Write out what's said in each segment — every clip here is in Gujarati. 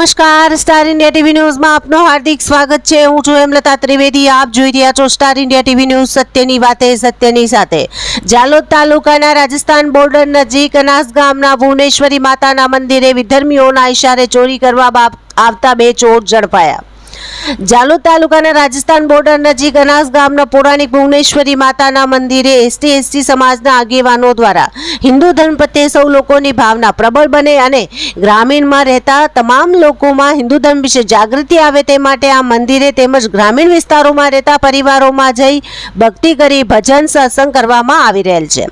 નમસ્કાર, સ્ટાર ઇન્ડિયા ટીવી ન્યૂઝમાં આપનું હાર્દિક સ્વાગત છે। હું છું હેમલતા ત્રિવેદી। આપ જોઈ રહ્યા છો સ્ટાર ઇન્ડિયા ટીવી ન્યૂઝ, સત્યની વાતે સત્યની સાથે। જાલોદ તાલુકાના રાજસ્થાન બોર્ડર નજીક અનાસ ગામના ભુવનેશ્વરી માતાના મંદિરે વિધર્મીઓના ઇશારે ચોરી કરવા આવતા બે ચોર ઝડપાયા। જાલોદ તાલુકાના રાજસ્થાન બોર્ડર નજીક અનાસ ગામના પૌરાણિક ભુવનેશ્વરી માતાના મંદિરે એસટી સમાજના આગેવાનો દ્વારા હિન્દુ ધર્મ પ્રત્યે સૌ લોકોની ભાવના પ્રબળ બને અને ગ્રામીણમાં રહેતા તમામ લોકોમાં હિન્દુ ધર્મ વિશે જાગૃતિ આવે તે માટે આ મંદિરે તેમજ ગ્રામીણ વિસ્તારોમાં રહેતા પરિવારોમાં જઈ ભક્તિ કરી ભજન સત્સંગ કરવામાં આવી રહેલ છે।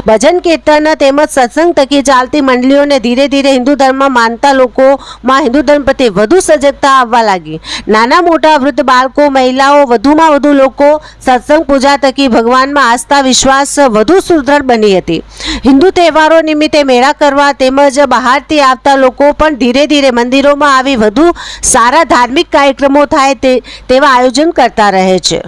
ભજન કીર્તન તેમજ સત્સંગ થકી ચાલતી મંડળીઓને ધીરે ધીરે હિન્દુ ધર્મ માનતા લોકોમાં હિન્દુ ધર્મ પ્રત્યે વધુ સજગતા આવવા લાગી। નાના મોટા વૃદ્ધ બાળકો મહિલાઓ વધુમાં વધુ લોકો સત્સંગ પૂજા થકી ભગવાનમાં આસ્થા વિશ્વાસ વધુ સુદૃઢ બની હતી। હિન્દુ તહેવારો નિમિત્તે મેળા કરવા તેમજ બહારથી આવતા લોકો પણ ધીરે ધીરે મંદિરોમાં આવી વધુ સારા ધાર્મિક કાર્યક્રમો થાય તેવા આયોજન કરતા રહે છે।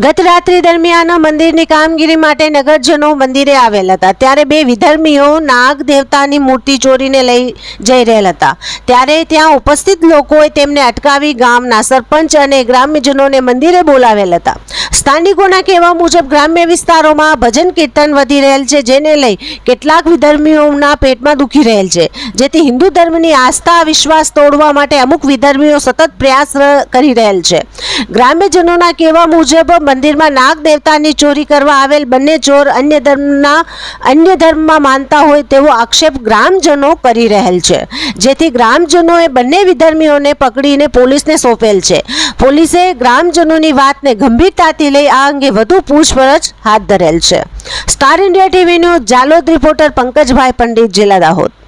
ગત રાત્રિ દરમિયાન મંદિરની કામગીરી માટે નગરજનો મંદિરે આવેલ હતા ત્યારે બે વિધર્મીઓ નાગ દેવતાની મૂર્તિ ચોરીને લઈ જઈ રહેલ હતા ત્યારે ત્યાં ઉપસ્થિત લોકોએ તેમને અટકાવી ગામના સરપંચ અને ગ્રામ્યજનોને મંદિરે બોલાવેલ હતા। સ્થાનિકોના કહેવા મુજબ ગ્રામ્ય વિસ્તારોમાં ભજન કીર્તન વધી રહેલ છે, જેને લઈ કેટલાક વિધર્મીઓના પેટમાં દુખી રહેલ છે, જેથી હિન્દુ ધર્મની આસ્થા વિશ્વાસ તોડવા માટે અમુક વિધર્મીઓ સતત પ્રયાસ કરી રહેલ છે। ગ્રામ્યજનોના કહેવા મુજબ મંદિરમાં નાગ દેવતાની ચોરી કરવા આવેલ બંને ચોર અન્ય ધર્મમાં માનતા હોય તેવો આક્ષેપ ગ્રામજનો કરી રહેલ છે, જેથી ગ્રામજનોએ બંને વિધર્મીઓને પકડીને પોલીસને સોંપેલ છે। પોલીસે ગ્રામજનોની વાતને ગંભીરતાથી લઈ આ અંગે વધુ પૂછપરછ હાથ ધરેલ છે। Star India TV news Jhalod reporter Pankajbhai Pandit, જિલ્લા દાહોદ।